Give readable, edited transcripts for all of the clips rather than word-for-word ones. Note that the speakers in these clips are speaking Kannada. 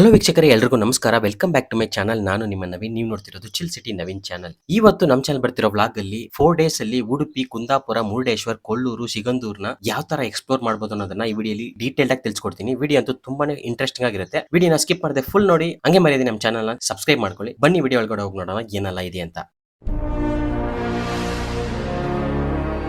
ಹಲೋ ವೀಕ್ಷಕರೇ, ಎಲ್ರಿಗೂ ನಮಸ್ಕಾರ. Welcome back to my channel. ನಾನು ನಿಮ್ಮ ನವೀನ್. ನೀವು ನೋಡ್ತಿರೋದು ಚಿಲ್ ಸಿಟಿ ನವೀನ್ ಚಾನಲ್. ಇವತ್ತು ನಮ್ಮ ಚಾನಲ್ ಬರ್ತಿರೋ ವ್ಲಾಗ್ ಅಲ್ಲಿ 4 ಡೇಸ್ ಅಲ್ಲಿ ಉಡುಪಿ, ಕುಂದಾಪುರ, ಮುರುಡೇಶ್ವರ್, ಕೊಲ್ಲೂರು, ಸಿಗಂದೂರ್ನ ಯಾವ ತರ ಎಕ್ಸ್ಪ್ಲೋರ್ ಮಾಡಬಹುದು ಅನ್ನೋದನ್ನ ಈ ವಿಡಿಯೋಲಿ ಡೀಟೇಲ್ ಆಗಿ ತಿಳಿಸ್ಕೊಡ್ತೀನಿ. ವಿಡಿಯೋ ಅಂತೂ ತುಂಬಾನೇ ಇಂಟ್ರೆಸ್ಟಿಂಗ್ ಆಗಿರುತ್ತೆ. ವಿಡಿಯೋನ ಸ್ಕಿಪ್ ಮಾಡದೆ ಫುಲ್ ನೋಡಿ. ಹಂಗೆ ಮರೆಯದೆ ನಮ್ಮ ಚಾನಲ್ ನ ಸಬ್ಸ್ಕ್ರೈಬ್ ಮಾಡ್ಕೊಳ್ಳಿ. ಬನ್ನಿ ವಿಡಿಯೋ ಒಳಗಡೆ ಹೋಗಿ ನೋಡೋಣ ಏನೆಲ್ಲ ಇದೆ ಅಂತ.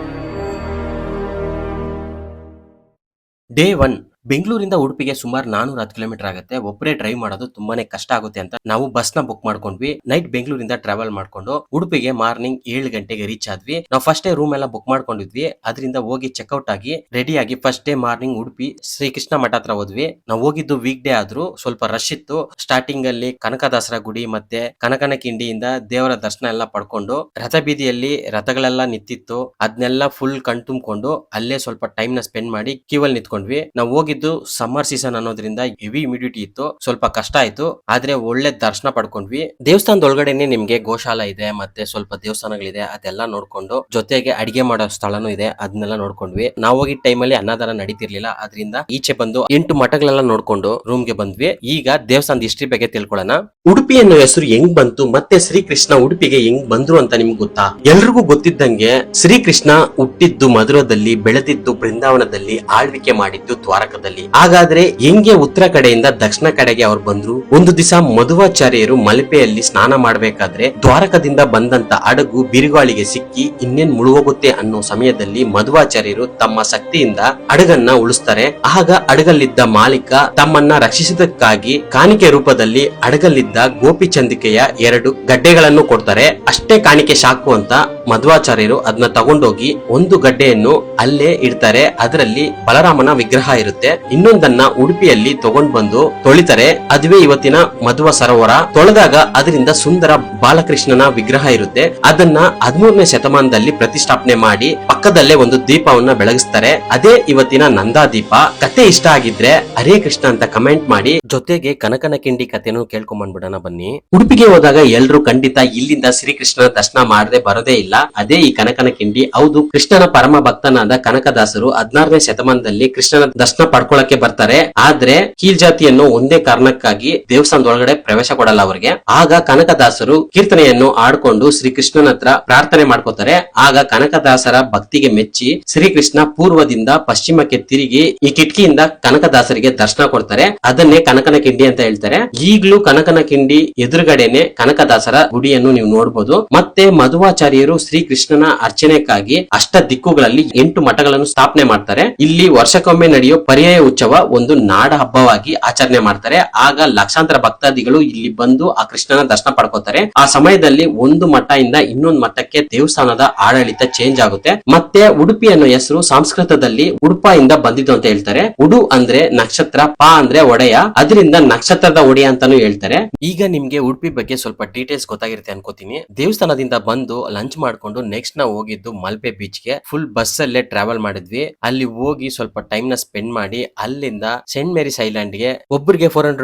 ಡೇ 1 ಬೆಂಗಳೂರಿಂದ ಉಡುಪಿಗೆ ಸುಮಾರು 410 ಕಿಲೋಮೀಟರ್ ಆಗುತ್ತೆ. ಒಬ್ಬರೇ ಡ್ರೈವ್ ಮಾಡೋದು ತುಂಬಾನೇ ಕಷ್ಟ ಆಗುತ್ತೆ ಅಂತ ನಾವು ಬಸ್ ನ ಬುಕ್ ಮಾಡ್ಕೊಂಡ್ವಿ. ನೈಟ್ ಬೆಂಗಳೂರಿಂದ ಟ್ರಾವೆಲ್ ಮಾಡ್ಕೊಂಡು ಉಡುಪಿಗೆ ಮಾರ್ನಿಂಗ್ 7 ಗಂಟೆಗೆ ರೀಚ್ ಆದ್ವಿ. ನಾವು ಫಸ್ಟ್ ಡೇ ರೂಮ್ ಎಲ್ಲ ಬುಕ್ ಮಾಡ್ಕೊಂಡಿದ್ವಿ. ಅದರಿಂದ ಹೋಗಿ ಚೆಕ್ಔಟ್ ಆಗಿ ರೆಡಿ ಆಗಿ first day morning Udupi Srikrishna Matha ಹತ್ರ ಹೋದ್ವಿ. ನಾವು ಹೋಗಿದ್ದು ವೀಕ್ ಡೇ ಆದ್ರೂ ಸ್ವಲ್ಪ ರಶ್ ಇತ್ತು. ಸ್ಟಾರ್ಟಿಂಗ್ ಅಲ್ಲಿ ಕನಕದಾಸರ ಗುಡಿ ಮತ್ತೆ ಕನಕನ ಕಿಂಡಿಯಿಂದ ದೇವರ ದರ್ಶನ ಎಲ್ಲ ಪಡ್ಕೊಂಡು ರಥ ಬೀದಿಯಲ್ಲಿ ರಥಗಳೆಲ್ಲ ನಿಂತಿತ್ತು. ಅದನ್ನೆಲ್ಲ ಫುಲ್ ಕಣ್ತುಂಬ್ಕೊಂಡು ಅಲ್ಲೇ ಸ್ವಲ್ಪ ಟೈಮ್ ನ ಸ್ಪೆಂಡ್ ಮಾಡಿ ಕ್ಯೂ ಅಲ್ಲಿ ನಿಂತ್ಕೊಂಡ್ವಿ. ನಾವು ಹೋಗಿದ್ದು ಸಮ್ಮರ್ ಸೀಸನ್ ಅನ್ನೋದ್ರಿಂದ ಹೆವಿ ಹ್ಯುಮಿಡಿಟಿ ಇತ್ತು. ಸ್ವಲ್ಪ ಕಷ್ಟ ಆಯ್ತು, ಆದ್ರೆ ಒಳ್ಳೆ ದರ್ಶನ ಪಡ್ಕೊಂಡ್ವಿ. ದೇವಸ್ಥಾನದ ಒಳಗಡೆನೆ ನಿಮ್ಗೆ ಗೋಶಾಲ ಇದೆ, ಮತ್ತೆ ಸ್ವಲ್ಪ ದೇವಸ್ಥಾನಗಳಿದೆ. ಅದೆಲ್ಲ ನೋಡ್ಕೊಂಡು ಜೊತೆಗೆ ಅಡಿಗೆ ಮಾಡೋ ಸ್ಥಳನೂ ಇದೆ, ಅದನ್ನೆಲ್ಲ ನೋಡ್ಕೊಂಡ್ವಿ. ನಾವು ಹೋಗಿದ್ದ ಟೈಮಲ್ಲಿ ಅನ್ನದಾನ ನಡೀತಿರ್ಲಿಲ್ಲ, ಅದರಿಂದ ಈಚೆ ಬಂದು 8 ಮಠಗಳೆಲ್ಲ ನೋಡ್ಕೊಂಡು ರೂಮ್ ಗೆ ಬಂದ್ವಿ. ಈಗ ದೇವಸ್ಥಾನದ ಹಿಸ್ಟ್ರಿ ಬಗ್ಗೆ ತಿಳ್ಕೊಳ್ಳೋಣ. ಉಡುಪಿ ಅನ್ನೋ ಹೆಸರು ಹೆಂಗ್ ಬಂತು ಮತ್ತೆ ಶ್ರೀಕೃಷ್ಣ ಉಡುಪಿಗೆ ಹೆಂಗ್ ಬಂದ್ರು ಅಂತ ನಿಮ್ಗೆ ಗೊತ್ತಾ? ಎಲ್ರಿಗೂ ಗೊತ್ತಿದ್ದಂಗೆ ಶ್ರೀಕೃಷ್ಣ ಹುಟ್ಟಿದ್ದು ಮಧುರದಲ್ಲಿ, ಬೆಳೆದಿದ್ದು ಬೃಂದಾವನದಲ್ಲಿ, ಆಳ್ವಿಕೆ ಮಾಡಿದ್ದು ದ್ವಾರಕದಲ್ಲಿ. ಹಾಗಾದ್ರೆ ಹೆಂಗೆ ಉತ್ತರ ಕಡೆಯಿಂದ ದಕ್ಷಿಣ ಕಡೆಗೆ ಅವ್ರು ಬಂದ್ರು? ಒಂದು ದಿವಸ ಮಧ್ವಾಚಾರ್ಯರು ಮಲ್ಪೆಯಲ್ಲಿ ಸ್ನಾನ ಮಾಡ್ಬೇಕಾದ್ರೆ ದ್ವಾರಕದಿಂದ ಬಂದಂತ ಹಡಗು ಬಿರುಗಾಳಿಗೆ ಸಿಕ್ಕಿ ಇನ್ನೇನ್ ಮುಳುಗೋಗುತ್ತೆ ಅನ್ನೋ ಸಮಯದಲ್ಲಿ ಮಧ್ವಾಚಾರ್ಯರು ತಮ್ಮ ಶಕ್ತಿಯಿಂದ ಹಡಗನ್ನ ಉಳಿಸ್ತಾರೆ. ಆಗ ಹಡಗಲ್ಲಿದ್ದ ಮಾಲೀಕ ತಮ್ಮನ್ನ ರಕ್ಷಿಸಿದಕ್ಕಾಗಿ ಕಾಣಿಕೆ ರೂಪದಲ್ಲಿ ಹಡಗಲ್ಲಿದ್ದ ಗೋಪಿ ಚಂದಿಕೆಯ 2 ಗಡ್ಡೆಗಳನ್ನು ಕೊಡ್ತಾರೆ. ಅಷ್ಟೇ ಕಾಣಿಕೆ ಸಾಕು ಅಂತ ಮಧ್ವಾಚಾರ್ಯರು ಅದನ್ನ ತಗೊಂಡೋಗಿ ಒಂದು ಗಡ್ಡೆಯನ್ನು ಅಲ್ಲೇ ಇಡ್ತಾರೆ. ಅದರಲ್ಲಿ ಬಲರಾಮನ ವಿಗ್ರಹ ಇರುತ್ತೆ. ಇನ್ನೊಂದನ್ನ ಉಡುಪಿಯಲ್ಲಿ ತಗೊಂಡ್ ಬಂದು ತೊಳಿತಾರೆ. ಅದುವೇ ಇವತ್ತಿನ ಮಧ್ವ ಸರೋವರ. ತೊಳೆದಾಗ ಅದರಿಂದ ಸುಂದರ ಬಾಲಕೃಷ್ಣನ ವಿಗ್ರಹ ಇರುತ್ತೆ. ಅದನ್ನ 13ನೇ ಶತಮಾನದಲ್ಲಿ ಪ್ರತಿಷ್ಠಾಪನೆ ಮಾಡಿ ಪಕ್ಕದಲ್ಲೇ ಒಂದು ದೀಪವನ್ನ ಬೆಳಗಿಸ್ತಾರೆ. ಅದೇ ಇವತ್ತಿನ ನಂದಾದೀಪ. ಕತೆ ಇಷ್ಟ ಆಗಿದ್ರೆ ಹರೇ ಕೃಷ್ಣ ಅಂತ ಕಮೆಂಟ್ ಮಾಡಿ. ಜೊತೆಗೆ ಕನಕನ ಕಿಂಡಿ ಕಥೆನೂ ಕೇಳ್ಕೊಂಡ್ ಬಂದ್ಬಿಡೋಣ ಬನ್ನಿ. ಉಡುಪಿಗೆ ಹೋದಾಗ ಎಲ್ರು ಖಂಡಿತ ಇಲ್ಲಿಂದ ಶ್ರೀಕೃಷ್ಣನ ದರ್ಶನ ಮಾಡದೆ ಬರೋದೇ ಇಲ್ಲ. ಅದೇ ಈ ಕನಕನ ಕಿಂಡಿ. ಹೌದು, ಕೃಷ್ಣನ ಪರಮ ಭಕ್ತನಾದ ಕನಕದಾಸರು 16ನೇ ಶತಮಾನದಲ್ಲಿ ಕೃಷ್ಣನ ದರ್ಶನ ಪಡ್ಕೊಳ್ಳಕ್ಕೆ ಬರ್ತಾರೆ. ಆದ್ರೆ ಕೀಳ್ಜಾತಿಯನ್ನು ಒಂದೇ ಕಾರಣಕ್ಕಾಗಿ ದೇವಸ್ಥಾನದ ಒಳಗಡೆ ಪ್ರವೇಶ ಕೊಡಲ್ಲ ಅವರಿಗೆ. ಆಗ ಕನಕದಾಸರು ಕೀರ್ತನೆಯನ್ನು ಆಡ್ಕೊಂಡು ಶ್ರೀಕೃಷ್ಣನ ಹತ್ರ ಪ್ರಾರ್ಥನೆ ಮಾಡ್ಕೋತಾರೆ. ಆಗ ಕನಕದಾಸರ ಭಕ್ತಿಗೆ ಮೆಚ್ಚಿ ಶ್ರೀಕೃಷ್ಣ ಪೂರ್ವದಿಂದ ಪಶ್ಚಿಮಕ್ಕೆ ತಿರುಗಿ ಈ ಕಿಟಕಿಯಿಂದ ಕನಕದಾಸರಿಗೆ ದರ್ಶನ ಕೊಡ್ತಾರೆ. ಅದನ್ನೇ ಕನಕನ ಕಿಂಡಿ ಅಂತ ಹೇಳ್ತಾರೆ. ಈಗ್ಲೂ ಕನಕನ ಕಿಂಡಿ ಎದುರುಗಡೆನೆ ಕನಕದಾಸರ ಗುಡಿಯನ್ನು ನೀವು ನೋಡಬಹುದು. ಮತ್ತೆ ಮಧ್ವಾಚಾರ್ಯರು ಶ್ರೀಕೃಷ್ಣನ ಅರ್ಚನೆಗಾಗಿ ಅಷ್ಟ ದಿಕ್ಕುಗಳಲ್ಲಿ 8 ಮಠಗಳನ್ನು ಸ್ಥಾಪನೆ ಮಾಡ್ತಾರೆ. ಇಲ್ಲಿ ವರ್ಷಕ್ಕೊಮ್ಮೆ ನಡೆಯೋ ಪರ್ಯಾಯ ಉತ್ಸವ ಒಂದು ನಾಡ ಹಬ್ಬವಾಗಿ ಆಚರಣೆ ಮಾಡ್ತಾರೆ. ಆಗ ಲಕ್ಷಾಂತರ ಭಕ್ತಾದಿಗಳು ಇಲ್ಲಿ ಬಂದು ಆ ಕೃಷ್ಣನ ದರ್ಶನ ಪಡ್ಕೋತಾರೆ. ಆ ಸಮಯದಲ್ಲಿ ಒಂದು ಮಠ ಇಂದ ಇನ್ನೊಂದು ಮಠಕ್ಕೆ ದೇವಸ್ಥಾನದ ಆಡಳಿತ ಚೇಂಜ್ ಆಗುತ್ತೆ. ಮತ್ತೆ ಉಡುಪಿ ಅನ್ನೋ ಹೆಸರು ಸಂಸ್ಕೃತದಲ್ಲಿ ಉಡುಪ ಇಂದ ಬಂದಿದ್ದು ಅಂತ ಹೇಳ್ತಾರೆ. ಉಡು ಅಂದ್ರೆ ನಕ್ಷತ್ರ, ಪ ಅಂದ್ರೆ ಒಡೆಯ, ಅದರಿಂದ ನಕ್ಷತ್ರದ ಒಡೆಯ ಅಂತಾನು ಹೇಳ್ತಾರೆ. ಈಗ ನಿಮ್ಗೆ ಉಡುಪಿ ಬಗ್ಗೆ ಸ್ವಲ್ಪ ಡೀಟೇಲ್ಸ್ ಗೊತ್ತಾಗಿರುತ್ತೆ ಅನ್ಕೋತೀನಿ. ದೇವಸ್ಥಾನದಿಂದ ಬಂದು ಲಂಚ್ ಮಾಡ್ಕೊಂಡು ನೆಕ್ಸ್ಟ್ ನಾವು ಹೋಗಿದ್ದು ಮಲ್ಪೆ ಬೀಚ್ ಗೆ. ಫುಲ್ ಬಸ್ ಅಲ್ಲೇ ಟ್ರಾವೆಲ್ ಮಾಡಿದ್ವಿ. ಅಲ್ಲಿ ಹೋಗಿ ಸ್ವಲ್ಪ ಟೈಮ್ ನ ಸ್ಪೆಂಡ್ ಮಾಡಿ ಅಲ್ಲಿಂದ ಸೇಂಟ್ ಮೇರಿಸ್ ಐಲ್ಯಾಂಡ್ ಗೆ ಒಬ್ಬರಿಗೆ 400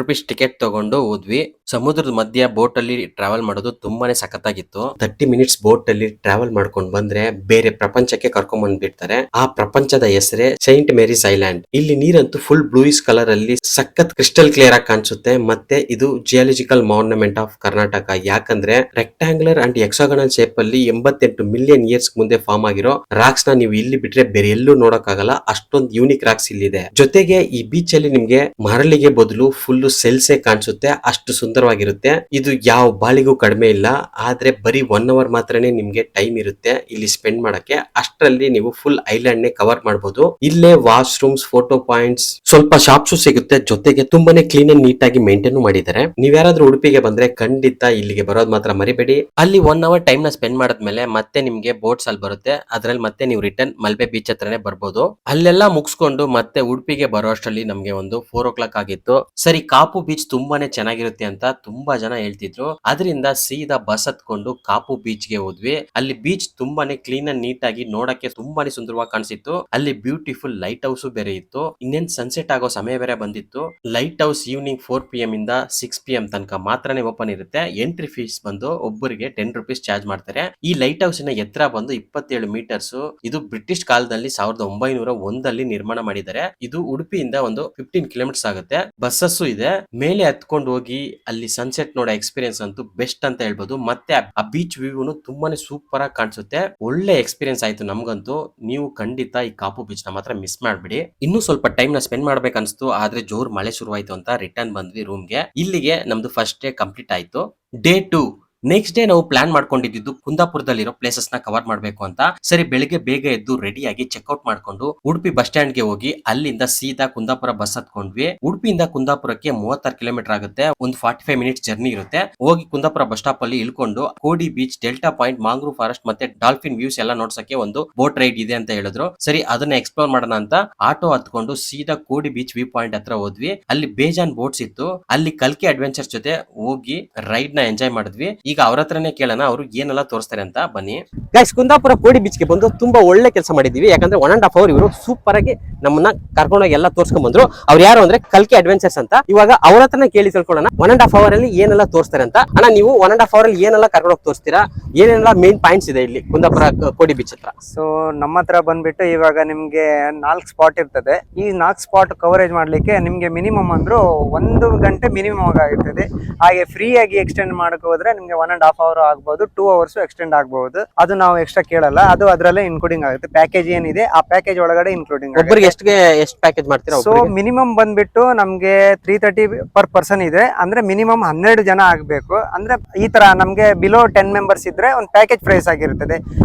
ರೂಪೀಸ್ ಟಿಕೆಟ್ ತಗೊಂಡು ಹೋದ್ವಿ. ಸಮುದ್ರದ ಮಧ್ಯ ಬೋಟ್ ಅಲ್ಲಿ ಟ್ರಾವೆಲ್ ಮಾಡೋದು ತುಂಬಾನೇ ಸಖತ್ತಾಗಿತ್ತು. 30 ಮಿನಿಟ್ಸ್ ಬೋಟ್ ಅಲ್ಲಿ ಟ್ರಾವೆಲ್ ಮಾಡ್ಕೊಂಡು ಬಂದ್ರೆ ಬೇರೆ ಪ್ರಪಂಚಕ್ಕೆ ಕರ್ಕೊಂಡ್ ಬಂದ್ಬಿಡ್ತಾರೆ. ಆ ಪ್ರಪಂಚದ ಹೆಸರೇ ಸೇಂಟ್ ಮೇರಿಸ್ ಐಲ್ಯಾಂಡ್. ಇಲ್ಲಿ ನೀರಂತೂ ಫುಲ್ ಬ್ಲೂಯಿಶ್ ಕಲರ್ ಅಲ್ಲಿ ಸಖತ್ ಕ್ರಿಸ್ಟಲ್ ಕ್ಲಿಯರ್ ಆಗಿ ಕಾಣಿಸುತ್ತೆ. ಮತ್ತೆ ಇದು ಜಿಯಾಲಜಿಕಲ್ ಮಾನ್ಯುಮೆಂಟ್ ಆಫ್ ಕರ್ನಾಟಕ. ಯಾಕಂದ್ರೆ ರೆಕ್ಟಾಂಗುಲರ್ ಅಂಡ್ ಹೆಕ್ಸಾಗೋನಲ್ ಶೇಪ್ ಅಲ್ಲಿ 88 ಮಿಲಿಯನ್ ಇಯರ್ಸ್ ಮುಂದೆ ಫಾರ್ಮ್ ಆಗಿರೋ ರಾಕ್ಸ್ ನ ನೀವು ಇಲ್ಲಿ ಬಿಟ್ರೆ ಬೇರೆ ಎಲ್ಲೂ ನೋಡಕ್ಕಾಗಲ್ಲ. ಅಷ್ಟೊಂದು ಯೂನಿಕ್ ರಾಕ್ಸ್ ಇಲ್ಲಿದೆ. ಜೊತೆಗೆ ಈ ಬೀಚ್ ಅಲ್ಲಿ ನಿಮ್ಗೆ ಮರಳಿಗೆ ಬದಲು ಫುಲ್ ಸೆಲ್ಸೆ ಕಾಣಿಸುತ್ತೆ. ಅಷ್ಟು ಸುಂದರವಾಗಿರುತ್ತೆ. ಇದು ಯಾವ ಬಾಳಿಗೂ ಕಡಿಮೆ ಇಲ್ಲ. ಆದ್ರೆ ಬರೀ 1 ಅವರ್ ಮಾತ್ರನೇ ನಿಮ್ಗೆ ಟೈಮ್ ಇರುತ್ತೆ ಇಲ್ಲಿ ಸ್ಪೆಂಡ್ ಮಾಡಕ್ಕೆ. ಅಷ್ಟರಲ್ಲಿ ನೀವು ಫುಲ್ ಐಲ್ಯಾಂಡ್ ನೇ ಕವರ್ ಮಾಡಬಹುದು. ಇಲ್ಲೇ ವಾಶ್ರೂಮ್ಸ್, ಫೋಟೋ ಪಾಯಿಂಟ್ಸ್, ಸ್ವಲ್ಪ ಶಾಪ್ಸ್ ಸಿಗುತ್ತೆ. ಜೊತೆಗೆ ತುಂಬಾನೇ ಕ್ಲೀನ್ ಅಂಡ್ ನೀಟ್ ಆಗಿ ಮೇಂಟೈನ್ ಮಾಡಿದ್ದಾರೆ. ನೀವ್ ಯಾರಾದ್ರೂ ಉಡುಪಿಗೆ ಬಂದ್ರೆ ಖಂಡಿತ ಇಲ್ಲಿಗೆ ಬರೋದ್ ಮಾತ್ರ ಮರಿಬೇಡಿ. ಅಲ್ಲಿ 1 ಅವರ್ ಟೈಮ್ ನ ಸ್ಪೆಂಡ್ ಮಾಡದ್ಮೇಲೆ ಮತ್ತೆ ನಿಮ್ಗೆ ಬೋಟ್ಸ್ ಅಲ್ಲಿ ಬರುತ್ತೆ. ಅದ್ರಲ್ಲಿ ಮತ್ತೆ ನೀವು ರಿಟರ್ನ್ ಮಲ್ಪೆ ಬೀಚ್ ಹತ್ರನೇ ಬರ್ಬೋದು. ಅಲ್ಲೆಲ್ಲ ಮುಗಿಸ್ಕೊಂಡು ಮತ್ತೆ ಉಡುಪಿಗೆ ಬರೋ ಅಷ್ಟರಲ್ಲಿ ನಮ್ಗೆ ಒಂದು 4 o'clock ಆಗಿತ್ತು. ಸರಿ, ಕಾಪು ಬೀಚ್ ತುಂಬಾನೇ ಚೆನ್ನಾಗಿರುತ್ತೆ ಅಂತ ತುಂಬಾ ಜನ ಹೇಳ್ತಿದ್ರು. ಅದರಿಂದ ಸೀದಾ ಬಸ್ ಹತ್ಕೊಂಡು ಕಾಪು ಬೀಚ್ ಗೆ ಹೋದ್ವಿ. ಅಲ್ಲಿ ಬೀಚ್ ತುಂಬಾನೇ ಕ್ಲೀನ್ ಅಂಡ್ ನೀಟ್ ಆಗಿ ನೋಡಕ್ಕೆ ತುಂಬಾನೇ ಸುಂದರವಾಗಿ ಕಾಣಿಸಿತ್ತು. ಅಲ್ಲಿ ಬ್ಯೂಟಿಫುಲ್ ಲೈಟ್ ಹೌಸ್ ಬೇರೆ ಇತ್ತು. ಇನ್ನೇನ್ ಸನ್ಸೆಟ್ ಆಗೋ ಸಮಯ ಬೇರೆ ಬಂದಿತ್ತು. ಲೈಟ್ ಹೌಸ್ ಈವ್ನಿಂಗ್ 4 PM ಇಂದ 6 PM ತನಕ ಮಾತ್ರನೇ ಓಪನ್ ಇರುತ್ತೆ. ಎಂಟ್ರಿ ಫೀಸ್ ಬಂದು ಒಬ್ಬರಿಗೆ 10 ರೂಪೀಸ್ ಚಾರ್ಜ್ ಮಾಡ್ತಾರೆ. ಈ ಲೈಟ್ ಹೌಸ್ ನ ಎತ್ತರ ಬಂದು 27 ಮೀಟರ್ಸ್. ಇದು ಬ್ರಿಟಿಷ್ ಕಾಲದಲ್ಲಿ 1901 ನಿರ್ಮಾಣ ಮಾಡಿದ್ದಾರೆ. ಇದು ಉಡುಪಿಯಿಂದ ಒಂದು 15 ಕಿಲೋಮೀಟರ್ಸ್ ಆಗುತ್ತೆ. ಬಸ್ಸಸ್ ಇದೆ. ಮೇಲೆ ಹತ್ಕೊಂಡು ಹೋಗಿ ಅಲ್ಲಿ ಸನ್ಸೆಟ್ ನೋಡೋ ಎಕ್ಸ್ಪೀರಿಯನ್ಸ್ ಅಂತೂ ಬೆಸ್ಟ್ ಅಂತ ಹೇಳ್ಬೋದು. ಮತ್ತೆ ಆ ಬೀಚ್ ವ್ಯೂನು ತುಂಬಾನೇ ಸೂಪರ್ ಆಗಿ ಕಾಣಿಸುತ್ತೆ. ಒಳ್ಳೆ ಎಕ್ಸ್ಪೀರಿಯನ್ಸ್ ಆಯ್ತು ನಮ್ಗಂತೂ. ನೀವು ಖಂಡಿತ ಈ ಕಾಪು ಬೀಚ್ ನ ಮಾತ್ರ ಮಿಸ್ ಮಾಡ್ಬಿಡಿ. ಇನ್ನೂ ಸ್ವಲ್ಪ ಟೈಮ್ ನ ಸ್ಪೆಂಡ್ ಮಾಡ್ಬೇಕು ಅನ್ಸ್ತು. ಆದ್ರೆ ಜೋರ್ ಮಳೆ ಶುರುವಾಯ್ತು ಅಂತ ರಿಟರ್ನ್ ಬಂದ್ವಿ ರೂಮ್ಗೆ. ಇಲ್ಲಿಗೆ ನಮ್ದು ಫಸ್ಟ್ ಡೇ ಕಂಪ್ಲೀಟ್ ಆಯ್ತು. ಡೇ 2 ನೆಕ್ಸ್ಟ್ ಡೇ ನಾವು ಪ್ಲಾನ್ ಮಾಡ್ಕೊಂಡಿದ್ದು ಕುಂದಾಪುರದಲ್ಲಿರೋ ಪ್ಲೇಸಸ್ ನ ಕವರ್ ಮಾಡ್ಬೇಕು ಅಂತ. ಸರಿ, ಬೆಳಿಗ್ಗೆ ಬೇಗ ಎದ್ದು ರೆಡಿಯಾಗಿ ಚೆಕ್ಔಟ್ ಮಾಡ್ಕೊಂಡು ಉಡುಪಿ ಬಸ್ ಸ್ಟ್ಯಾಂಡ್ ಗೆ ಹೋಗಿ ಅಲ್ಲಿಂದ ಸೀದಾ ಕುಂದಾಪುರ ಬಸ್ ಹತ್ಕೊಂಡ್ವಿ. ಉಡುಪಿಯಿಂದ ಕುಂದಾಪುರಕ್ಕೆ 36 ಕಿಲೋಮೀಟರ್ ಆಗುತ್ತೆ. ಒಂದು 45 ಮಿನಿಟ್ಸ್ ಜರ್ನಿ ಇರುತ್ತೆ. ಹೋಗಿ ಕುಂದಾಪುರ ಬಸ್ ಸ್ಟಾಪ್ ಅಲ್ಲಿ ಇಳ್ಕೊಂಡು ಕೋಡಿ ಬೀಚ್, ಡೆಲ್ಟಾ ಪಾಯಿಂಟ್, ಮಾಂಗ್ರೂ ಫಾರೆಸ್ಟ್ ಮತ್ತೆ ಡಾಲ್ಫಿನ್ ವ್ಯೂಸ್ ಎಲ್ಲ ನೋಡ್ಸಕ್ಕೆ ಒಂದು ಬೋಟ್ ರೈಡ್ ಇದೆ ಅಂತ ಹೇಳಿದ್ರು. ಸರಿ, ಅದನ್ನ ಎಕ್ಸ್ಪ್ಲೋರ್ ಮಾಡೋಣ ಅಂತ ಆಟೋ ಹತ್ಕೊಂಡು ಸೀದಾ ಕೋಡಿ ಬೀಚ್ ವ್ಯೂ ಪಾಯಿಂಟ್ ಹತ್ರ ಹೋದ್ವಿ. ಅಲ್ಲಿ ಬೇಜಾನ್ ಬೋಟ್ಸ್ ಇತ್ತು. ಅಲ್ಲಿ ಕಲ್ಕಿ ಅಡ್ವೆಂಚರ್ಸ್ ಜೊತೆ ಹೋಗಿ ರೈಡ್ ನ ಎಂಜಾಯ್ ಮಾಡಿದ್ವಿ. ಈಗ ಅವ್ರ ಹತ್ರನೇ ಕೇಳೋಣ ಅವರು ಏನೆಲ್ಲ ತೋರಿಸ್ತಾರೆ ಅಂತ. ಬನ್ನಿ ಗೈಸ್, ಕುಂದಾಪುರ ಕೋಡಿ ಬೀಚ್ ಗೆ ಬಂದು ತುಂಬಾ ಒಳ್ಳೆ ಕೆಲಸ ಮಾಡಿದೀವಿ. ಯಾಕಂದ್ರೆ 1.5 hour ಇವರು ಸೂಪರ್ ಆಗಿ ನಮ್ಮನ್ನ ಕರ್ಕೊಂಡೋಗಿ ಎಲ್ಲ ತೋರ್ಸ್ಕೊಂಡ್ ಬಂದ್ರು. ಅವ್ರು ಯಾರು ಅಂದ್ರೆ ಕಲ್ಕಿ ಅಡ್ವೆಂಚರ್ಸ್ ಅಂತ. ಇವಾಗ ಅವ್ರ ಹತ್ರನೇ ಕೇಳಿ ತಿಳ್ಕೊಳ್ಳೋಣ 1.5 hour ಅಲ್ಲಿ ಏನೆಲ್ಲ ತೋರಿಸ್ತಾರೆ ಅಂತ. ಅಣ್ಣ, ನೀವು 1.5 hour ಅಲ್ಲಿ ಏನೆಲ್ಲ ಕರ್ಕೊಂಡೋಗಿ ತೋರಿಸ್ತೀರಾ? ಏನೆಲ್ಲ ಮೇನ್ ಪಾಯಿಂಟ್ಸ್ ಇದೆ ಇಲ್ಲಿ ಕುಂದಾಪುರ ಕೋಡಿ ಬೀಚ್ ಹತ್ರ? ಸೊ ನಮ್ಮ ಹತ್ರ ಬಂದ್ಬಿಟ್ಟು ಇವಾಗ ನಿಮ್ಗೆ 4 ಸ್ಪಾಟ್ ಇರ್ತದೆ. ಈ 4 ಸ್ಪಾಟ್ ಕವರೇಜ್ ಮಾಡ್ಲಿಕ್ಕೆ ನಿಮ್ಗೆ ಮಿನಿಮಮ್ ಅಂದ್ರೂ 1 ಗಂಟೆ ಮಿನಿಮಮ್ ಆಗಿರ್ತದೆ. ಹಾಗೆ ಫ್ರೀ ಆಗಿ ಎಕ್ಸ್ಟೆಂಡ್ ಮಾಡಕ್ ಹೋದ್ರೆ ನಿಮ್ಗೆ 1.5 hour ಆಗ್ಬಹುದು, 2 hours ಎಕ್ಸ್ಟೆಂಡ್ ಆಗಬಹುದು. ಅದು ನಾವು ಎಕ್ಸ್ಟ್ರಾ ಕೇಳಲ್ಲ, ಅದು ಅದರಲ್ಲೇ ಇನ್ಕ್ಲೂಡಿಂಗ್ ಆಗುತ್ತೆ. ಪ್ಯಾಕೇಜ್ ಏನಿದೆ ಆ ಪ್ಯಾಕೇಜ್ ಒಳಗಡೆ ಇನ್ಕ್ಲೂಡಿಂಗ್. ಒಬ್ಬರಿಗೆ ಎಷ್ಟು ಪ್ಯಾಕೇಜ್ ಮಾಡ್ತೀರಾ? ಸೊ ಮಿನಿಮಮ್ ಬಂದ್ಬಿಟ್ಟು ನಮ್ಗೆ 330 per person ಇದೆ. ಅಂದ್ರೆ ಮಿನಿಮಮ್ 12 ಜನ ಆಗ್ಬೇಕು. ಅಂದ್ರೆ ಈ ತರ ನಮ್ಗೆ ಬಿಲೋ 10 ಮೆಂಬರ್ಸ್ ಇದ್ರೆ ಒಂದು ಪ್ಯಾಕೇಜ್ ಪ್ರೈಸ್ ಆಗಿರ್ತದೆ.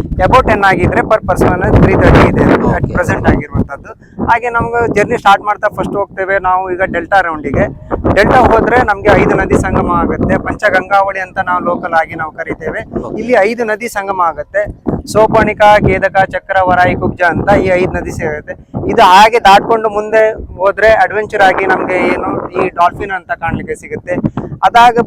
ಅಬೌವ್ 10 ಆಗಿದ್ರೆ ಪರ್ ಪರ್ಸನ್ 330 ಇದೆ ಅಟ್ ಪ್ರೆಸೆಂಟ್ ಆಗಿರುವಂತದ್ದು. ಹಾಗೆ ನಮ್ಗೆ ಜರ್ನಿ ಸ್ಟಾರ್ಟ್ ಮಾಡ್ತಾ ಫಸ್ಟ್ ಹೋಗ್ತೇವೆ ನಾವು ಈಗ ಡೆಲ್ಟಾ ರೌಂಡಿಗೆ. ಡೆಲ್ಟಾ ಹೋದ್ರೆ ನಮ್ಗೆ 5 ನದಿ ಸಂಗಮ ಆಗುತ್ತೆ. ಪಂಚಗಂಗಾವಳಿ ಅಂತ ನಾವು ಲೋಕಲ್ ಆಗಿ ನಾವು ಕರಿತೇವೆ. ಇಲ್ಲಿ 5 ನದಿ ಸಂಗಮ ಆಗುತ್ತೆ. ಸೋಪಣಿಕ, ಕೇದಕ, ಚಕ್ರ, ವರಾಯಿ, ಕುಬ್ಜ ಅಂತ ಈ 5 ನದಿ ಸೇರುತ್ತೆ. ಇದು ಹಾಗೆ ದಾಟ್ಕೊಂಡು ಮುಂದೆ ಹೋದ್ರೆ ಅಡ್ವೆಂಚರ್ ಆಗಿ ನಮ್ಗೆ ಏನು ಈ ಡಾಲ್ಫಿನ್ ಅಂತ ಕಾಣ್ಲಿಕ್ಕೆ ಸಿಗುತ್ತೆ. ಅದಾಗ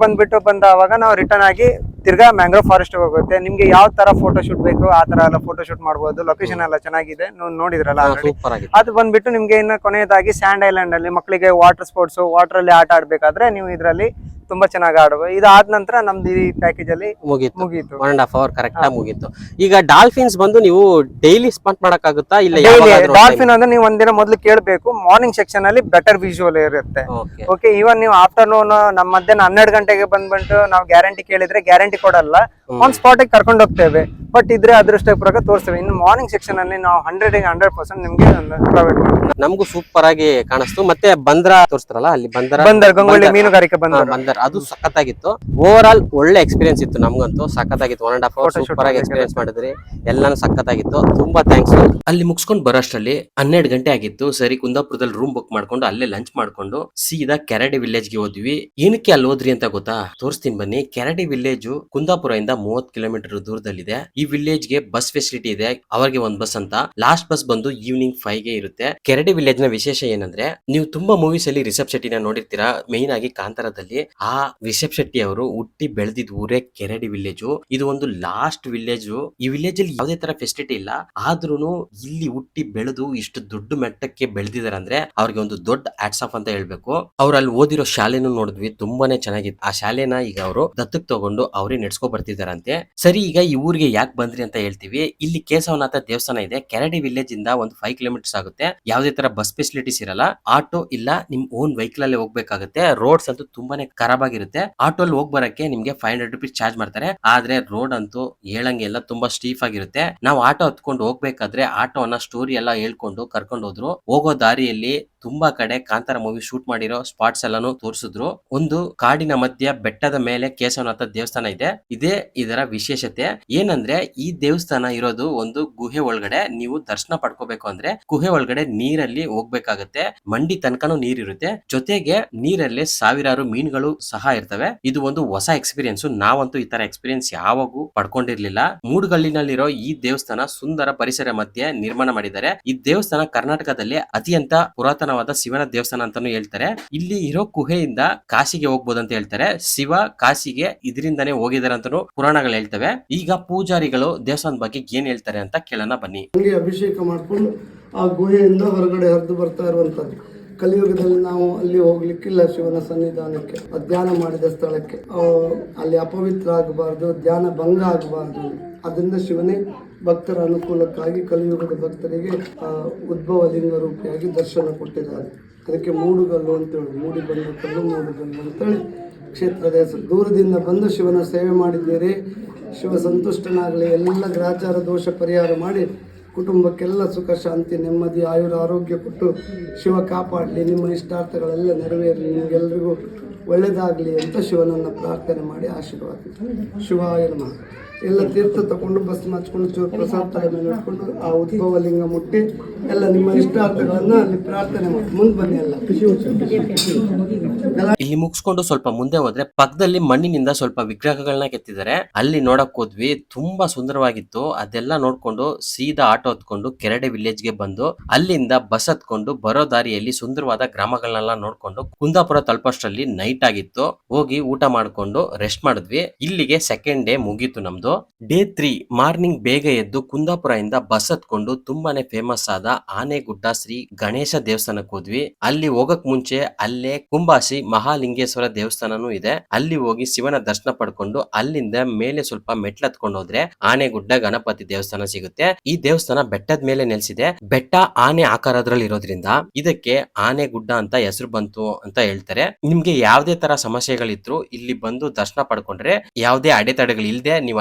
ಬಂದವಾಗ ನಾವು ರಿಟರ್ನ್ ಆಗಿ ತಿರ್ಗಾ ಮ್ಯಾಂಗ್ರೋವ್ ಫಾರೆಸ್ಟ್ ಹೋಗುತ್ತೆ. ನಿಮ್ಗೆ ಯಾವ ತರ ಫೋಟೋ ಶೂಟ್ ಬೇಕು ಆ ತರ ಎಲ್ಲ ಫೋಟೋ ಶೂಟ್ ಮಾಡಬಹುದು. ಲೊಕೇಶನ್ ಎಲ್ಲ ಚೆನ್ನಾಗಿದೆ, ನೋಡಿದ್ರಲ್ಲ ಆಲ್ರೆಡಿ. ಅದು ಬಂದ್ಬಿಟ್ಟು ನಿಮ್ಗೆ ಇನ್ನು ಕೊನೆಯದಾಗಿ ಸ್ಯಾಂಡ್ ಐಲ್ಯಾಂಡ್ ಅಲ್ಲಿ ಮಕ್ಕಳಿಗೆ ವಾಟರ್ ಸ್ಪೋರ್ಟ್ಸ್, ವಾಟರ್ ಅಲ್ಲಿ ಆಟ ಆಡ್ಬೇಕಾದ್ರೆ ನೀವು ಇದರಲ್ಲಿ ತುಂಬಾ ಚೆನ್ನಾಗಿ ಆಡಬಹುದು. ಇದಾದ ನಂತರ ನಮ್ದು ಈ ಪ್ಯಾಕೇಜ್ ಅಲ್ಲಿ ಮುಗೀತು. 1.5 hour ಕರೆಕ್ಟ್ ಆಗಿ ಮುಗೀತು. ಈಗ ಡಾಲ್ಫಿನ್ಸ್ ಬಂದು ನೀವು ಡೈಲಿ ಸ್ಪಾಟ್ ಮಾಡಕ್ಕಾಗುತ್ತಾ? ಇಲ್ಲ ಡಾಲ್ಫಿನ್ ಅಂದ್ರೆ ನೀವು ಒಂದಿನ ಮೊದಲು ಕೇಳಬೇಕು. ಮಾರ್ನಿಂಗ್ ಸೆಕ್ಷನ್ ಅಲ್ಲಿ ಬೆಟರ್ ವಿಜುವಲ್ ಇರುತ್ತೆ. ಓಕೆ, ಇವನ್ ನೀವು ಆಫ್ಟರ್ನೂನ್ ನಮ್ಮ ಮಧ್ಯಾಹ್ನ 12 ಗಂಟೆಗೆ ಬಂದ್ಬಿಟ್ಟು ನಾವು ಗ್ಯಾರಂಟಿ ಕೇಳಿದ್ರೆ ಗ್ಯಾರಂಟಿ ಕೊಡಲ್ಲ. ಒಂದ್ ಸ್ಪಾಟ್ ಕರ್ಕೊಂಡು ಹೋಗ್ತೇವೆ. ಬಟ್ ಇದ್ರೆ ಅದೃಷ್ಟ ಪ್ರಕಾರ ತೋರಿಸ್ತೇವೆ. ಇನ್ನು ಮಾರ್ನಿಂಗ್ ಸೆಕ್ಷನ್ ಅಲ್ಲಿ ನಾವು 100% ನಿಮ್ಗೆ ಪ್ರೊವೈಡ್ ಮಾಡ್ತೀವಿ. ನಮಗೂ ಸೂಪರ್ ಆಗಿ ಕಾಣಿಸ್ತು. ಮತ್ತೆ ಬಂದ್ರ ತೋರಿಸ್ತಾರಲ್ಲ, ಅಲ್ಲಿ ಬಂದರ ಗಂಗೊಳ್ಳಿ ಮೀನುಗಾರಿಕೆ ಬಂದರ್ ಅದು ಸಖತ್ತಾಗಿತ್ತು. ಓವರ್ ಆಲ್ ಒಳ್ಳೆ ಎಕ್ಸ್ಪೀರಿಯನ್ಸ್ ಇತ್ತು. ನಮ್ಗಂತೂ ಸಖತ್ತಾಗಿತ್ತು. 1.5 hour ಸೂಪರ್ ಆಗಿ ಎಕ್ಸ್ಪೀರಿಯನ್ಸ್ ಮಾಡಿದ್ರಿ. ಎಲ್ಲಾನು ಸಖತ್ತಾಗಿತ್ತು. ತುಂಬಾ ಥ್ಯಾಂಕ್ಸ್. ಅಲ್ಲಿ ಮುಗಿಸ್ಕೊಂಡು ಬರೋಷ್ಟರಲ್ಲಿ 12 ಗಂಟೆ ಆಗಿತ್ತು. ಸರಿ, ಕುಂದಾಪುರದಲ್ಲಿ ರೂಮ್ ಬುಕ್ ಮಾಡ್ಕೊಂಡು ಅಲ್ಲೇ ಲಂಚ್ ಮಾಡ್ಕೊಂಡು ಸೀದಾ ಕೆರಡಿ ವಿಲೇಜ್ ಗೆ ಹೋದ್ವಿ. ಏನಕ್ಕೆ ಅಲ್ಲಿ ಹೋದ್ರಿ ಅಂತ ಗೊತ್ತಾ? ತೋರಿಸ್ತೀನಿ ಬನ್ನಿ. ಕೆರಡಿ ವಿಲೇಜ್ ಕುಂದಾಪುರ ಇಂದ 30 ಕಿಲೋಮೀಟರ್ ದೂರದಲ್ಲಿದೆ. ಈ ವಿಲೇಜ್ ಗೆ ಬಸ್ ಫೆಸಿಲಿಟಿ ಇದೆ. ಅವರಿಗೆ ಒಂದು ಬಸ್ ಅಂತ. ಲಾಸ್ಟ್ ಬಸ್ ಬಂದು ಈವ್ನಿಂಗ್ 5 ಗೆ ಇರುತ್ತೆ. ಕೆರಡಿ ವಿಲೇಜ್ ನ ವಿಶೇಷ ಏನಂದ್ರೆ, ನೀವು ತುಂಬಾ ಮೂವೀಸ್ ಅಲ್ಲಿ ರಿಷಬ್ ಶೆಟ್ಟಿನ ನೋಡಿರ್ತೀರಾ. ಮೇನ್ ಆಗಿ ಕಾಂತಾರದಲ್ಲಿ ಆ ರಿಷಬ್ ಶೆಟ್ಟಿ ಅವರು ಹುಟ್ಟಿ ಬೆಳೆದಿದ್ ಊರೇ ಕೆರಡಿ ವಿಲೇಜ್. ಇದು ಒಂದು ಲಾಸ್ಟ್ ವಿಲೇಜ್. ಈ ವಿಲೇಜ್ ಅಲ್ಲಿ ಯಾವುದೇ ತರ ಫೆಸಿಲಿಟಿ ಇಲ್ಲ. ಆದ್ರೂನು ಇಲ್ಲಿ ಹುಟ್ಟಿ ಬೆಳೆದು ಇಷ್ಟು ದೊಡ್ಡ ಮಟ್ಟಕ್ಕೆ ಬೆಳೆದಿದ್ದಾರೆ ಅಂದ್ರೆ ಅವ್ರಿಗೆ ಒಂದು ದೊಡ್ಡ ಹ್ಯಾಟ್ಸ್ ಆಫ್ ಅಂತ ಹೇಳ್ಬೇಕು. ಅವ್ರು ಅಲ್ಲಿ ಓದಿರೋ ಶಾಲೆನೂ ನೋಡಿದ್ವಿ. ತುಂಬಾನೇ ಚೆನ್ನಾಗಿತ್ತು. ಆ ಶಾಲೆನ ಈಗ ಅವರು ದತ್ತಕ್ ತಗೊಂಡು ಅವರೇ ನಡ್ಸ್ಕೊ ಬರ್ತಿದಾರಂತೆ. ಸರಿ, ಈಗ ಈ ಊರಿಗೆ ಯಾಕೆ ಬಂದ್ರಿ ಅಂತ ಹೇಳ್ತೀವಿ. ಇಲ್ಲಿ ಕೇಶವನಾಥ ದೇವಸ್ಥಾನ ಇದೆ. ಕೆರಡಿ ವಿಲೇಜ್ ಇಂದ ಒಂದು 5 ಕಿಲೋಮೀಟರ್ಸ್ ಆಗುತ್ತೆ. ಯಾವುದೇ ತರ ಬಸ್ ಫೆಸಿಲಿಟೀಸ್ ಇರಲ್ಲ. ಆಟೋ ಇಲ್ಲ, ನಿಮ್ ಓನ್ ವೆಹಿಕಲ್ ಅಲ್ಲಿ ಹೋಗ್ಬೇಕಾಗುತ್ತೆ. ರೋಡ್ಸ್ ಅಂತೂ ತುಂಬಾನೇ ಖರಾಬ್ ಆಗಿರುತ್ತೆ. ಆಟೋ ಅಲ್ಲಿ ಹೋಗ್ ಬರಕ್ಕೆ ನಿಮ್ಗೆ 500 ರೂಪೀಸ್ ಚಾರ್ಜ್ ಮಾಡ್ತಾರೆ. ಆದ್ರೆ ರೋಡ್ ಅಂತೂ ಹೇಳಂಗೆ ಎಲ್ಲ ತುಂಬಾ ಸ್ಟೀಫ್ ಆಗಿರುತ್ತೆ. ನಾವು ಆಟೋ ಹತ್ಕೊಂಡು ಹೋಗ್ಬೇಕಾದ್ರೆ ಆಟೋನ ಸ್ಟೋರಿ ಎಲ್ಲ ಹೇಳ್ಕೊಂಡು ಕರ್ಕೊಂಡು ಹೋದ್ರು. ಹೋಗೋ ದಾರಿಯಲ್ಲಿ ತುಂಬಾ ಕಡೆ ಕಾಂತಾರ ಮೂವಿ ಶೂಟ್ ಮಾಡಿರೋ ಸ್ಪಾಟ್ಸ್ ಎಲ್ಲಾನು ತೋರಿಸಿದ್ರು. ಒಂದು ಕಾಡಿನ ಮಧ್ಯ ಬೆಟ್ಟದ ಮೇಲೆ ಕೇಶವನಾಥ ದೇವಸ್ಥಾನ ಇದೆ. ಇದೇ ಇದರ ವಿಶೇಷತೆ. ಏನಂದ್ರೆ ಈ ದೇವಸ್ಥಾನ ಇರೋದು ಒಂದು ಗುಹೆ ಒಳಗಡೆ. ನೀವು ದರ್ಶನ ಪಡ್ಕೋಬೇಕು ಅಂದ್ರೆ ಗುಹೆ ಒಳಗಡೆ ನೀರಲ್ಲಿ ಹೋಗ್ಬೇಕಾಗತ್ತೆ. ಮಂಡಿ ತನಕನೂ ನೀರಿರುತ್ತೆ. ಜೊತೆಗೆ ನೀರಲ್ಲಿ ಸಾವಿರಾರು ಮೀನುಗಳು ಸಹ ಇರ್ತವೆ. ಇದು ಒಂದು ಹೊಸ ಎಕ್ಸ್ಪೀರಿಯನ್ಸ್. ನಾವಂತೂ ಈ ತರ ಎಕ್ಸ್ಪೀರಿಯನ್ಸ್ ಯಾವಾಗೂ ಪಡ್ಕೊಂಡಿರ್ಲಿಲ್ಲ. ಮೂಡುಗಲ್ಲಿನಲ್ಲಿರೋ ಈ ದೇವಸ್ಥಾನ ಸುಂದರ ಪರಿಸರ ಮಧ್ಯೆ ನಿರ್ಮಾಣ ಮಾಡಿದ್ದಾರೆ. ಈ ದೇವಸ್ಥಾನ ಕರ್ನಾಟಕದಲ್ಲಿ ಅತ್ಯಂತ ಪುರಾತನ ದೇವಸ್ಥಾನವಾದ ಶಿವನ ದೇವಸ್ಥಾನ ಅಂತಾನು ಹೇಳ್ತಾರೆ. ಇಲ್ಲಿ ಇರೋ ಗುಹೆಯಿಂದ ಕಾಶಿಗೆ ಹೋಗ್ಬೋದು ಅಂತ ಹೇಳ್ತಾರೆ. ಶಿವ ಕಾಶಿಗೆ ಇದರಿಂದಾನೇ ಹೋಗಿದ್ದಾರೆ ಅಂತಾನು ಪುರಾಣಗಳು ಹೇಳ್ತವೆ. ಈಗ ಪೂಜಾರಿಗಳು ದೇವಸ್ಥಾನದ ಬಗ್ಗೆ ಏನ್ ಹೇಳ್ತಾರೆ ಅಂತ ಕೇಳೋಣ ಬನ್ನಿ. ಹಂಗೆ ಅಭಿಷೇಕ ಮಾಡ್ಕೊಂಡು ಆ ಗುಹೆಯಿಂದ ಹೊರಗಡೆ ಹರಿದು ಬರ್ತಾ ಇರುವಂತದ್ದು. ಕಲಿಯುಗದಲ್ಲಿ ನಾವು ಅಲ್ಲಿ ಹೋಗ್ಲಿಕ್ಕಿಲ್ಲ, ಶಿವನ ಸನ್ನಿಧಾನಕ್ಕೆ, ಧ್ಯಾನ ಮಾಡಿದ ಸ್ಥಳಕ್ಕೆ. ಅಲ್ಲಿ ಅಪವಿತ್ರ ಆಗಬಾರ್ದು, ಧ್ಯಾನ ಭಂಗ ಆಗಬಾರ್ದು. ಅದರಿಂದ ಶಿವನೇ ಭಕ್ತರ ಅನುಕೂಲಕ್ಕಾಗಿ ಕಲಿಯುಗದ ಭಕ್ತರಿಗೆ ಉದ್ಭವ ಲಿಂಗ ರೂಪಿಯಾಗಿ ದರ್ಶನ ಕೊಟ್ಟಿದ್ದಾರೆ. ಅದಕ್ಕೆ ಮೂಡುಗಲ್ಲು ಅಂತೇಳಿ, ಮೂಡಿ ಬಂದ ಕಲ್ಲು ಮೂಡುಗಲ್ಲು ಅಂತೇಳಿ ಕ್ಷೇತ್ರದ ಹೆಸರು. ದೂರದಿಂದ ಬಂದು ಶಿವನ ಸೇವೆ ಮಾಡಿದ್ದೀರಿ, ಶಿವ ಸಂತುಷ್ಟನಾಗಲಿ, ಎಲ್ಲ ಗ್ರಹಚಾರ ದೋಷ ಪರಿಹಾರ ಮಾಡಿ ಕುಟುಂಬಕ್ಕೆಲ್ಲ ಸುಖ ಶಾಂತಿ ನೆಮ್ಮದಿ ಆಯುರ ಆರೋಗ್ಯ ಕೊಟ್ಟು ಶಿವ ಕಾಪಾಡಲಿ, ನಿಮ್ಮ ಇಷ್ಟಾರ್ಥಗಳೆಲ್ಲ ನೆರವೇರಲಿ, ನಿಮಗೆಲ್ಲರಿಗೂ ಒಳ್ಳೆಯದಾಗಲಿ ಅಂತ ಶಿವನನ್ನು ಪ್ರಾರ್ಥನೆ ಮಾಡಿ ಆಶೀರ್ವಾದ. ಶಿವಾಯ ನಮಃ. ಎಲ್ಲ ತೀರ್ಥ ತಗೊಂಡು ಬಸ್ ಹಚ್ಕೊಂಡು ಚೂರು ಪ್ರಸಾದ ತಲೆ ಮೇಲೆ ಇಟ್ಕೊಂಡು ಆ ಉದ್ಭವ ಲಿಂಗ ಮುಟ್ಟಿ ಎಲ್ಲ ನಿಮ್ಮ ಇಷ್ಟಾರ್ಥಗಳನ್ನು ಅಲ್ಲಿ ಪ್ರಾರ್ಥನೆ ಮಾಡಿ ಮುಂದೆ ಬನ್ನಿ. ಎಲ್ಲ ಇಲ್ಲಿ ಮುಗಿಸ್ಕೊಂಡು ಸ್ವಲ್ಪ ಮುಂದೆ ಹೋದ್ರೆ ಪಕ್ಕದಲ್ಲಿ ಮಣ್ಣಿನಿಂದ ಸ್ವಲ್ಪ ವಿಗ್ರಹಗಳನ್ನ ಕೆತ್ತಿದ್ದಾರೆ. ಅಲ್ಲಿ ನೋಡಕ್ ಹೋದ್ವಿ, ತುಂಬಾ ಸುಂದರವಾಗಿತ್ತು. ಅದೆಲ್ಲ ನೋಡ್ಕೊಂಡು ಸೀದಾ ಆಟೋ ಹತ್ಕೊಂಡು ಕೆರಡೆ ವಿಲೇಜ್ ಗೆ ಬಂದು ಅಲ್ಲಿಂದ ಬಸ್ ಹತ್ಕೊಂಡು ಬರೋ ದಾರಿಯಲ್ಲಿ ಸುಂದರವಾದ ಗ್ರಾಮಗಳನ್ನೆಲ್ಲ ನೋಡ್ಕೊಂಡು ಕುಂದಾಪುರ ತಲುಪೋಷ್ಟರಲ್ಲಿ ನೈಟ್ ಆಗಿತ್ತು. ಹೋಗಿ ಊಟ ಮಾಡ್ಕೊಂಡು ರೆಸ್ಟ್ ಮಾಡಿದ್ವಿ. ಇಲ್ಲಿಗೆ ಸೆಕೆಂಡ್ ಡೇ ಮುಗೀತು ನಮ್ದು. ಡೇ 3 ಮಾರ್ನಿಂಗ್ ಬೇಗ ಎದ್ದು ಕುಂದಾಪುರ ಇಂದ ಬಸ್ ಹತ್ಕೊಂಡು ತುಂಬಾನೇ ಫೇಮಸ್ ಆದ ಆನೆಗುಡ್ಡ ಶ್ರೀ ಗಣೇಶ ದೇವಸ್ಥಾನಕ್ಕೆ ಹೋದ್ವಿ. ಅಲ್ಲಿ ಹೋಗಕ್ ಮುಂಚೆ ಅಲ್ಲೇ ಕುಂಬಾಸಿ ಮಹಾಲಿಂಗೇಶ್ವರ ದೇವಸ್ಥಾನನೂ ಇದೆ. ಅಲ್ಲಿ ಹೋಗಿ ಶಿವನ ದರ್ಶನ ಪಡ್ಕೊಂಡು ಅಲ್ಲಿಂದ ಮೇಲೆ ಸ್ವಲ್ಪ ಮೆಟ್ಲು ಹತ್ಕೊಂಡು ಹೋದ್ರೆ ಆನೆಗುಡ್ಡ ಗಣಪತಿ ದೇವಸ್ಥಾನ ಸಿಗುತ್ತೆ. ಈ ದೇವಸ್ಥಾನ ಬೆಟ್ಟದ ಮೇಲೆ ನೆಲೆಸಿದೆ. ಬೆಟ್ಟ ಆನೆ ಆಕಾರದ್ರಲ್ಲಿ ಇರೋದ್ರಿಂದ ಇದಕ್ಕೆ ಆನೆಗುಡ್ಡ ಅಂತ ಹೆಸರು ಬಂತು ಅಂತ ಹೇಳ್ತಾರೆ. ನಿಮ್ಗೆ ಯಾವ್ದೇ ತರ ಸಮಸ್ಯೆಗಳಿದ್ರು ಇಲ್ಲಿ ಬಂದು ದರ್ಶನ ಪಡ್ಕೊಂಡ್ರೆ ಯಾವ್ದೇ ಅಡೆತಡೆಗಳು ಇಲ್ದೆ ನೀವ್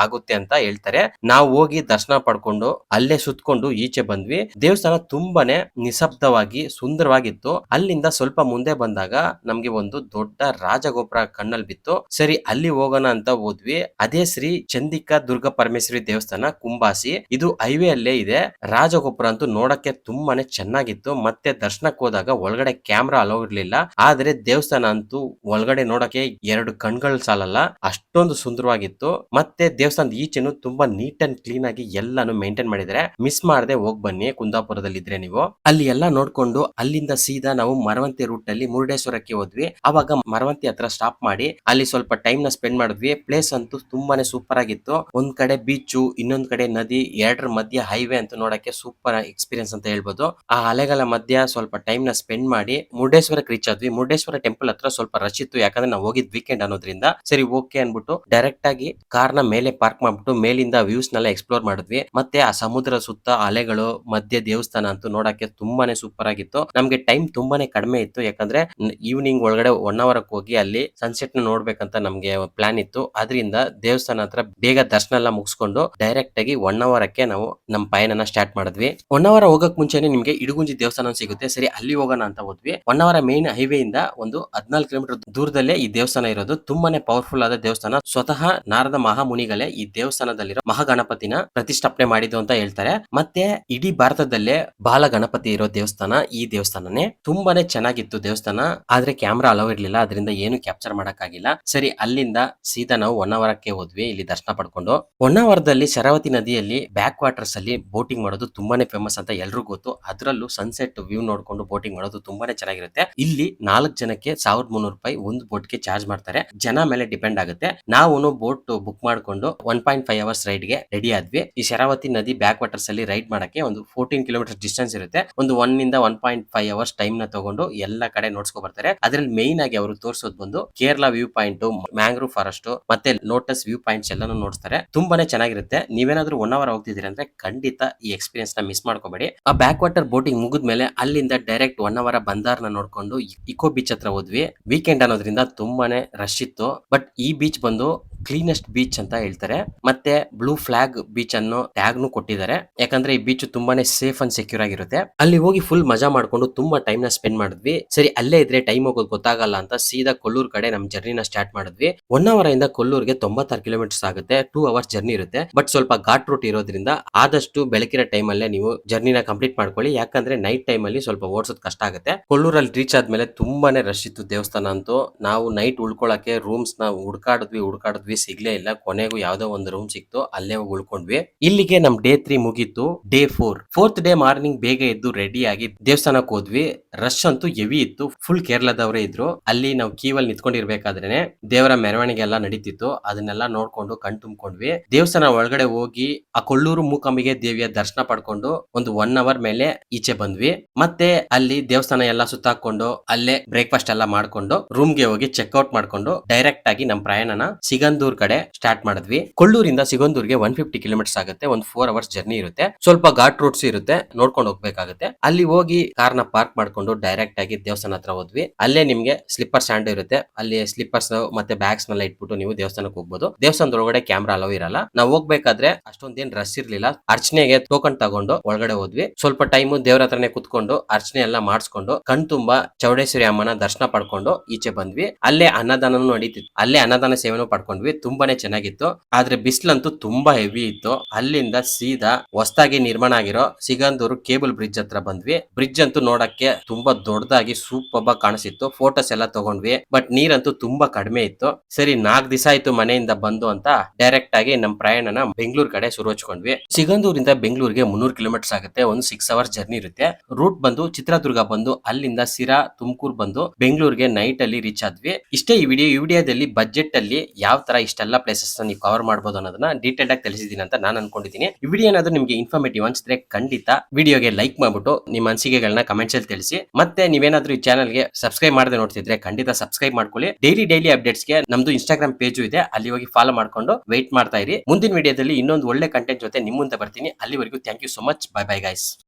ಆಗುತ್ತೆ ಅಂತ ಹೇಳ್ತಾರೆ. ನಾವು ಹೋಗಿ ದರ್ಶನ ಪಡ್ಕೊಂಡು ಅಲ್ಲೇ ಸುತ್ಕೊಂಡು ಈಚೆ ಬಂದ್ವಿ. ದೇವಸ್ಥಾನ ತುಂಬಾನೇ ನಿಶಬ್ದವಾಗಿ ಸುಂದರವಾಗಿತ್ತು. ಅಲ್ಲಿಂದ ಸ್ವಲ್ಪ ಮುಂದೆ ಬಂದಾಗ ನಮ್ಗೆ ಒಂದು ದೊಡ್ಡ ರಾಜಗೋಪುರ ಕಣ್ಣಲ್ಲಿ ಬಿತ್ತು. ಸರಿ ಅಲ್ಲಿ ಹೋಗೋಣ ಅಂತ ಹೋದ್ವಿ. ಅದೇ ಶ್ರೀ ಚಂದಿಕಾ ದುರ್ಗಾ ಪರಮೇಶ್ವರಿ ದೇವಸ್ಥಾನ ಕುಂಬಾಸಿ. ಇದು ಹೈವೇ ಅಲ್ಲೇ ಇದೆ. ರಾಜಗೋಪುರ ಅಂತೂ ನೋಡಕ್ಕೆ ತುಂಬಾನೇ ಚೆನ್ನಾಗಿತ್ತು. ಮತ್ತೆ ದರ್ಶನಕ್ಕೆ ಹೋದಾಗ ಒಳಗಡೆ ಕ್ಯಾಮ್ರಾ ಅಲೋ ಇರ್ಲಿಲ್ಲ. ಆದ್ರೆ ದೇವಸ್ಥಾನ ಅಂತೂ ಒಳಗಡೆ ನೋಡಕ್ಕೆ 2 ಕಣ್ಗಳು ಸಾಲಲ್ಲ, ಅಷ್ಟೊಂದು ಸುಂದರವಾಗಿತ್ತು. ಮತ್ತೆ ದೇವಸ್ಥಾನದ ಈಚೆನು ತುಂಬಾ ನೀಟ್ ಅಂಡ್ ಕ್ಲೀನ್ ಆಗಿ ಎಲ್ಲಾನು ಮೇಂಟೈನ್ ಮಾಡಿದ್ರೆ. ಮಿಸ್ ಮಾಡದೆ ಹೋಗ್ ಬನ್ನಿ ಕುಂದಾಪುರದಲ್ಲಿ ಇದ್ರೆ ನೀವು. ಅಲ್ಲಿ ಎಲ್ಲ ನೋಡ್ಕೊಂಡು ಅಲ್ಲಿಂದ ಸೀದಾ ನಾವು ಮರವಂತಿ ರೂಟ್ ಅಲ್ಲಿ ಮುರುಡೇಶ್ವರಕ್ಕೆ ಹೋದ್ವಿ. ಅವಾಗ ಮರವಂತಿ ಹತ್ರ ಸ್ಟಾಪ್ ಮಾಡಿ ಅಲ್ಲಿ ಸ್ವಲ್ಪ ಟೈಮ್ ನ ಸ್ಪೆಂಡ್ ಮಾಡಿದ್ವಿ. ಪ್ಲೇಸ್ ಅಂತೂ ತುಂಬಾನೇ ಸೂಪರ್ ಆಗಿತ್ತು. ಒಂದ್ ಕಡೆ ಬೀಚು, ಇನ್ನೊಂದ್ ಕಡೆ ನದಿ, ಎರಡರ ಮಧ್ಯ ಹೈವೇ ಅಂತ ನೋಡಕ್ಕೆ ಸೂಪರ್ ಎಕ್ಸ್ಪೀರಿಯನ್ಸ್ ಅಂತ ಹೇಳ್ಬೋದು. ಆ ಅಲೆಗಳ ಮಧ್ಯ ಸ್ವಲ್ಪ ಟೈಮ್ ನ ಸ್ಪೆಂಡ್ ಮಾಡಿ ಮುರುಡೇಶ್ವರಕ್ಕೆ ರೀಚ್ ಆದ್ವಿ. ಮುರುಡೇಶ್ವರ ಟೆಂಪಲ್ ಹತ್ರ ಸ್ವಲ್ಪ ರಶ್ ಇತ್ತು, ಯಾಕಂದ್ರೆ ನಾವು ಹೋಗಿದ್ ವೀಕೆಂಡ್ ಅನ್ನೋದ್ರಿಂದ. ಸರಿ ಓಕೆ ಅನ್ಬಿಟ್ಟು ಡೈರೆಕ್ಟ್ ಆಗಿ ಕಾರ್ನ ಮೇಲೆ ಪಾರ್ಕ್ ಮಾಡ್ಬಿಟ್ಟು ಮೇಲಿಂದ ವ್ಯೂಸ್ ನೆಲ್ಲ ಎಕ್ಸ್ಪ್ಲೋರ್ ಮಾಡಿದ್ವಿ. ಮತ್ತೆ ಆ ಸಮುದ್ರ ಸುತ್ತ ಅಲೆಗಳು ಮಧ್ಯೆ ದೇವಸ್ಥಾನ ಅಂತೂ ನೋಡಕ್ಕೆ ತುಂಬಾನೇ ಸೂಪರ್ ಆಗಿತ್ತು. ನಮ್ಗೆ ಟೈಮ್ ತುಂಬಾನೇ ಕಡಿಮೆ ಇತ್ತು, ಯಾಕಂದ್ರೆ ಈವ್ನಿಂಗ್ ಒಳಗಡೆ 1 hour ಹೋಗಿ ಅಲ್ಲಿ ಸನ್ಸೆಟ್ ನ ನೋಡ್ಬೇಕಂತ ನಮ್ಗೆ ಪ್ಲಾನ್ ಇತ್ತು. ಅದರಿಂದ ದೇವಸ್ಥಾನ ಹತ್ರ ಬೇಗ ದರ್ಶನ ಎಲ್ಲ ಮುಗಿಸ್ಕೊಂಡು ಡೈರೆಕ್ಟ್ ಆಗಿ 1 hour ನಾವು ನಮ್ಮ ಪಯಣನ ಸ್ಟಾರ್ಟ್ ಮಾಡಿದ್ವಿ. 1 hour ಹೋಗಕ್ ಮುಂಚೆನೆ ನಿಮ್ಗೆ ಇಡಗುಂಜಿ ದೇವಸ್ಥಾನ ಸಿಗುತ್ತೆ. ಸರಿ ಅಲ್ಲಿ ಹೋಗೋಣ ಅಂತ ಹೋದ್ವಿ. 1 hour ಮೇನ್ ಹೈವೇ ಇಂದ ಒಂದು 14 ಕಿಲೋಮೀಟರ್ ದೂರದಲ್ಲೇ ಈ ದೇವಸ್ಥಾನ ಇರೋದು. ತುಂಬಾನೇ ಪವರ್ಫುಲ್ ಆದ ದೇವಸ್ಥಾನ. ಸ್ವತಃ ನಾರದ ಮಹಾಮುನಿಗಳೇ ಈ ದೇವಸ್ಥಾನದಲ್ಲಿರೋ ಮಹಾಗಣಪತಿನ ಪ್ರತಿಷ್ಠಾಪನೆ ಮಾಡಿದ್ದು ಅಂತ ಹೇಳ್ತಾರೆ. ಮತ್ತೆ ಇಡೀ ಭಾರತದಲ್ಲೇ ಬಾಲ ಗಣಪತಿ ಇರೋ ದೇವಸ್ಥಾನ ಈ ದೇವಸ್ಥಾನನೇ. ತುಂಬಾನೇ ಚೆನ್ನಾಗಿತ್ತು ದೇವಸ್ಥಾನ. ಆದ್ರೆ ಕ್ಯಾಮ್ರಾ ಅಲೋ ಇರ್ಲಿಲ್ಲ, ಅದರಿಂದ ಏನು ಕ್ಯಾಪ್ಚರ್ ಮಾಡಕ್ ಆಗಿಲ್ಲ. ಸರಿ ಅಲ್ಲಿಂದ ಸೀದಾ ನಾವು 1 hour ಹೋದ್ವಿ ಇಲ್ಲಿ ದರ್ಶನ ಪಡ್ಕೊಂಡು. 1 hour ಶರಾವತಿ ನದಿಯಲ್ಲಿ ಬ್ಯಾಕ್ ವಾಟರ್ಸ್ ಅಲ್ಲಿ ಬೋಟಿಂಗ್ ಮಾಡೋದು ತುಂಬಾನೇ ಫೇಮಸ್ ಅಂತ ಎಲ್ರಿಗೂ ಗೊತ್ತು. ಅದರಲ್ಲೂ ಸನ್ಸೆಟ್ ವ್ಯೂ ನೋಡ್ಕೊಂಡು ಬೋಟಿಂಗ್ ಮಾಡೋದು ತುಂಬಾನೇ ಚೆನ್ನಾಗಿರುತ್ತೆ. ಇಲ್ಲಿ 4 ಜನಕ್ಕೆ 1300 ರೂಪಾಯಿ ಒಂದು ಬೋಟ್ ಗೆ ಚಾರ್ಜ್ ಮಾಡ್ತಾರೆ. ಜನ ಮೇಲೆ ಡಿಪೆಂಡ್ ಆಗುತ್ತೆ. ನಾವು ಬೋಟ್ ಬುಕ್ ಮಾಡ್ಕೊಂಡು 1.5 hours ರೈಡ್ ಗೆ ರೆಡಿ ಆದ್ವಿ. ಈ ಶರಾವತಿ ನದಿ ಬ್ಯಾಕ್ ವಾಟರ್ಸ್ ಅಲ್ಲಿ ರೈಡ್ ಮಾಡಕ್ಕೆ ಒಂದು 14 ಕಿಲೋಮೀಟರ್ ಡಿಸ್ಟೆನ್ಸ್ ಇರುತ್ತೆ. ಒಂದು 1 ಇಂದ 1.5 hours ಟೈಮ್ ನ ತಗೊಂಡು ಎಲ್ಲಾ ಕಡೆ ನೋಡ್ಸ್ಕೊ ಬರ್ತಾರೆ. ಅದ್ರಲ್ಲಿ ಮೇನ್ ಆಗಿ ಅವರು ತೋರಿಸೋದು ಬಂದು Kerala view point, mangrove forest ಮತ್ತೆ ಲೋಟಸ್ ವ್ಯೂ ಪಾಯಿಂಟ್ಸ್ ಎಲ್ಲಾನು ನೋಡ್ತಾರೆ. ತುಂಬಾನೇ ಚೆನ್ನಾಗಿರುತ್ತೆ. ನೀವೇನಾದ್ರೂ 1 hour ಹೋಗ್ತಿದ್ದೀರಿ ಅಂದ್ರೆ ಖಂಡಿತ ಈ ಎಕ್ಸ್ಪೀರಿಯನ್ಸ್ ನ ಮಿಸ್ ಮಾಡ್ಕೋಬೇಡಿ. ಆ ಬ್ಯಾಕ್ ವಾಟರ್ ಬೋಟಿಂಗ್ ಮುಗಿದ್ಮೇಲೆ ಅಲ್ಲಿಂದ ಡೈರೆಕ್ಟ್ 1 hour ಬಂದಾರ್ನ ನೋಡ್ಕೊಂಡು ಇಕೋ ಬೀಚ್ ಹತ್ರ ಹೋದ್ವಿ. ವೀಕೆಂಡ್ ಅನ್ನೋದ್ರಿಂದ ತುಂಬಾನೇ ರಶ್ ಇತ್ತು. ಬಟ್ ಈ ಬೀಚ್ ಬಂದು ಕ್ಲೀನೆಸ್ಟ್ ಬೀಚ್ ಅಂತ ಹೇಳ್ತಾರೆ. ಮತ್ತೆ ಬ್ಲೂ ಫ್ಲಾಗ್ ಬೀಚ್ ಅನ್ನೋ ಟ್ಯಾಗ್ ನು ಕೊಟ್ಟಿದ್ದಾರೆ. ಯಾಕಂದ್ರೆ ಈ ಬೀಚ್ ತುಂಬಾನೇ ಸೇಫ್ ಅಂಡ್ ಸೆಕ್ಯೂರ್ ಆಗಿರುತ್ತೆ. ಅಲ್ಲಿ ಹೋಗಿ ಫುಲ್ ಮಜಾ ಮಾಡ್ಕೊಂಡು ತುಂಬಾ ಟೈಮ್ ನ ಸ್ಪೆಂಡ್ ಮಾಡಿದ್ವಿ. ಸರಿ ಅಲ್ಲೇ ಇದ್ರೆ ಟೈಮ್ ಹೋಗೋದು ಗೊತ್ತಾಗಲ್ಲ ಅಂತ ಸೀದಾ ಕೊಲ್ಲೂರ್ ಕಡೆ ನಮ್ ಜರ್ನಿನ ಸ್ಟಾರ್ಟ್ ಮಾಡಿದ್ವಿ. 1 hour ಇಂದ ಕೊಲ್ಲೂರ್ಗೆ 96 ಕಿಲೋಮೀಟರ್ಸ್ ಆಗುತ್ತೆ. 2 hours ಜರ್ನಿ ಇರುತ್ತೆ. ಬಟ್ ಸ್ವಲ್ಪ ಘಾಟ್ ರೂಟ್ ಇರೋದ್ರಿಂದ ಆದಷ್ಟು ಬೆಳಕಿನ ಟೈಮ್ ಅಲ್ಲೇ ನೀವು ಜರ್ನಿನ ಕಂಪ್ಲೀಟ್ ಮಾಡ್ಕೊಳ್ಳಿ. ಯಾಕಂದ್ರೆ ನೈಟ್ ಟೈಮ್ ಅಲ್ಲಿ ಸ್ವಲ್ಪ ಓಡಿಸೋದು ಕಷ್ಟ ಆಗುತ್ತೆ. ಕೊಲ್ಲೂರಲ್ಲಿ ರೀಚ್ ಆದ್ಮೇಲೆ ತುಂಬಾನೇ ರಶ್ ಇತ್ತು ದೇವಸ್ಥಾನ ಅಂತೂ. ನಾವು ನೈಟ್ ಉಳ್ಕೊಳಕ್ಕೆ ರೂಮ್ಸ್ ನ ಹುಡ್ಕಾಡಿದ್ವಿ ಹುಡುಕ್ತಿದ್ವಿ, ಸಿಗ್ಲೇ ಇಲ್ಲ. ಕೊನೆಗೂ ಯಾವ್ದೋ ಒಂದು ರೂಮ್ ಸಿಕ್ತು, ಅಲ್ಲೇ ಹೋಗಿ ಉಳ್ಕೊಂಡ್ವಿ. ಇಲ್ಲಿಗೆ ನಮ್ ಡೇ 3 ಮುಗೀತು. ಡೇ 4th ಡೇ ಮಾರ್ನಿಂಗ್ ಬೇಗ ಎದ್ದು ರೆಡಿ ಆಗಿ ದೇವಸ್ಥಾನಕ್ಕೆ ಹೋದ್ವಿ. ರಶ್ ಅಂತೂ ಹೆವಿ ಇತ್ತು, ಫುಲ್ ಕೇರಳದವರೇ ಇದ್ರು. ಅಲ್ಲಿ ನಾವು ಕ್ಯೂವಲ್ಲಿ ನಿಂತ್ಕೊಂಡಿರ್ಬೇಕಾದ್ರೇನೆ ದೇವರ ಮೆರವಣಿಗೆ ಎಲ್ಲ ನಡೀತಿತ್ತು. ಅದನ್ನೆಲ್ಲ ನೋಡ್ಕೊಂಡು ಕಣ್ ತುಂಬ್ಕೊಂಡ್ವಿ. ದೇವಸ್ಥಾನ ಒಳಗಡೆ ಹೋಗಿ ಆ ಕೊಳ್ಳೂರು ಮೂಕಾಂಬಿಕೆ ದೇವಿಯ ದರ್ಶನ ಪಡ್ಕೊಂಡು ಒಂದು 1 ಅವರ್ ಮೇಲೆ ಈಚೆ ಬಂದ್ವಿ. ಮತ್ತೆ ಅಲ್ಲಿ ದೇವಸ್ಥಾನ ಎಲ್ಲ ಸುತ್ತಾಕೊಂಡು ಅಲ್ಲೇ ಬ್ರೇಕ್ಫಾಸ್ಟ್ ಎಲ್ಲ ಮಾಡ್ಕೊಂಡು ರೂಮ್ಗೆ ಹೋಗಿ ಚೆಕ್ಔಟ್ ಮಾಡ್ಕೊಂಡು ಡೈರೆಕ್ಟ್ ಆಗಿ ನಮ್ಮ ಪ್ರಯಾಣನ ಸಿಗಂದೂರ್ ಕಡೆ ಸ್ಟಾರ್ಟ್ ಮಾಡಿದ್ವಿ. ಕೊಳ್ಳೂರಿಂದ ಸಿಗಂದೂರ್ಗೆ 150 ಕಿಲೋಮೀಟರ್ಸ್ ಆಗುತ್ತೆ. ಒಂದು 4 ಅವರ್ಸ್ ಜರ್ನಿ ಇರುತ್ತೆ. ಸ್ವಲ್ಪ ಘಾಟ್ ರೋಡ್ಸ್ ಇರುತ್ತೆ, ನೋಡ್ಕೊಂಡು ಹೋಗ್ಬೇಕಾಗುತ್ತೆ. ಅಲ್ಲಿ ಹೋಗಿ ಕಾರ್ನ ಪಾರ್ಕ್ ಮಾಡ್ಕೊಂಡು ಡೈರೆಕ್ಟ್ ಆಗಿ ದೇವಸ್ಥಾನ ಹತ್ರ ಹೋದ್ವಿ. ಅಲ್ಲೇ ನಿಮ್ಗೆ ಸ್ಲಿಪ್ಪರ್ ಸ್ಟ್ಯಾಂಡ್ ಇರುತ್ತೆ, ಅಲ್ಲಿ ಸ್ಲಿಪ್ಪರ್ಸ್ ಮತ್ತೆ ಬ್ಯಾಗ್ಸ್ ನೆಲ್ಲ ಇಟ್ಬಿಟ್ಟು ನೀವು ದೇವಸ್ಥಾನಕ್ಕೆ ಹೋಗ್ಬೋದು. ದೇವಸ್ಥಾನದ ಒಳಗಡೆ ಕ್ಯಾಮ್ರಾ ಅಲೋ ಇರಲ್ಲ. ನಾವು ಹೋಗ್ಬೇಕಾದ್ರೆ ಅಷ್ಟೊಂದೇನ್ ರಶ್ ಇರ್ಲಿಲ್ಲ. ಅರ್ಚನೆಗೆ ಟೋಕನ್ ತಗೊಂಡು ಒಳಗಡೆ ಹೋದ್ವಿ. ಸ್ವಲ್ಪ ಟೈಮು ದೇವ್ರ ಹತ್ರನೇ ಕುತ್ಕೊಂಡು ಅರ್ಚನೆ ಎಲ್ಲ ಮಾಡಿಸ್ಕೊಂಡು ಕಣ್ ತುಂಬಾ ಚೌಡೇಶ್ವರಿ ಅಮ್ಮನ ದರ್ಶನ ಪಡ್ಕೊಂಡು ಈಚೆ ಬಂದ್ವಿ. ಅಲ್ಲೇ ಅನ್ನದಾನನೂ ನಡೀತಿತ್ತು, ಅಲ್ಲೇ ಅನ್ನದಾನ ಸೇವೆನೂ ಪಡ್ಕೊಂಡ್ವಿ. ತುಂಬಾನೇ ಚೆನ್ನಾಗಿತ್ತು. ಆದ್ರೆ ಬಿಸಿಲಂತೂ ತುಂಬಾ ಹೆವಿ ಇತ್ತು. ಅಲ್ಲಿಂದ ಸೀದಾ ಹೊಸದಾಗಿ ನಿರ್ಮಾಣ ಆಗಿರೋ ಸಿಗಂದೂರು ಕೇಬಲ್ ಬ್ರಿಡ್ಜ್ ಹತ್ರ ಬಂದ್ವಿ. ಬ್ರಿಡ್ಜ್ ಅಂತೂ ನೋಡಕ್ಕೆ ತುಂಬಾ ದೊಡ್ಡದಾಗಿ ಸೂಪರ್ ಆಗಿ ಕಾಣಿಸ್ತಿತ್ತು. ಫೋಟೋಸ್ ಎಲ್ಲ ತಗೊಂಡ್ವಿ. ಬಟ್ ನೀರಂತೂ ತುಂಬಾ ಕಡಿಮೆ ಇತ್ತು. ಸರಿ 4 ದಿವಸ ಆಯ್ತು ಮನೆಯಿಂದ ಬಂದು ಅಂತ ಡೈರೆಕ್ಟ್ ಆಗಿ ನಮ್ಮ ಪ್ರಯಾಣನ ಬೆಂಗಳೂರು ಕಡೆ ಶುರು ಹಚ್ಕೊಂಡ್ವಿ. ಸಿಗಂದೂರಿಂದ ಬೆಂಗಳೂರಿಗೆ 300 ಕಿಲೋಮೀಟರ್ಸ್ ಆಗುತ್ತೆ. ಒಂದು 6 ಅವರ್ಸ್ ಜರ್ನಿ ಇರುತ್ತೆ. ರೂಟ್ ಬಂದು ಚಿತ್ರದುರ್ಗ ಬಂದು ಅಲ್ಲಿಂದ ಸಿರಾ ತುಮಕೂರು ಬಂದು ಬೆಂಗಳೂರಿಗೆ ನೈಟ್ ಅಲ್ಲಿ ರೀಚ್ ಆದ್ವಿ. ಇಷ್ಟೇ ಈ ವಿಡಿಯೋದಲ್ಲಿ ಬಜೆಟ್ ಅಲ್ಲಿ ಯಾವ ತರ ಇಷ್ಟೆಲ್ಲ ಪ್ಲೇಸಸ್ ನೀವು ಕವರ್ ಮಾಡಬಹುದು ಅನ್ನೋದನ್ನ ಡೀಟೇಲ್ ಆಗಿ ತಿಳಿಸಿದೀನಿ ಅಂತ ನಾನು ಅನ್ಕೊಂಡಿದ್ದೀನಿ. ಈ ವಿಡಿಯೋ ಏನಾದ್ರು ನಿಮ್ಗೆ ಇನ್ಫಾರ್ಮೇಟಿವ್ ಅನ್ಸಿದ್ರೆ ಖಂಡಿತ ವಿಡಿಯೋಗೆ ಲೈಕ್ ಮಾಡ್ಬಿಟ್ಟು ನಿಮ್ಮ ಅನಿಸಿಕೆಗಳನ್ನ ಕಮೆಂಟ್ಸ್ ಅಲ್ಲಿ ತಿಳಿಸಿ. ಮತ್ತೆ ನೀವೇನಾದ್ರೂ ಈ ಚಾನಲ್ಗೆ ಸಬ್ಸ್ಕ್ರೈಬ್ ಮಾಡದೆ ನೋಡ್ತಿದ್ರೆ ಖಂಡಿತ ಸಬ್ಸ್ಕ್ರೈಬ್ ಮಾಡ್ಕೊಳ್ಳಿ. ಡೈಲಿ ಅಪ್ಡೇಟ್ಸ್ಗೆ ನಮ್ದು ಇನ್ಸ್ಟಾಗ್ರಾಮ್ ಪೇಜು ಇದೆ, ಅಲ್ಲಿ ಹೋಗಿ ಫಾಲೋ ಮಾಡ್ಕೊಂಡು ವೆಯ್ಟ್ ಮಾಡ್ತಾ ಇರಿ. ಮುಂದಿನ ವಿಡಿಯೋದಲ್ಲಿ ಇನ್ನೊಂದು ಒಳ್ಳೆ ಕಂಟೆಂಟ್ ಜೊತೆ ನಿಮ್ಮ ಮುಂದೆ ಬರ್ತೀನಿ. ಅಲ್ಲಿವರೆಗೂ thank you so much. Bye guys.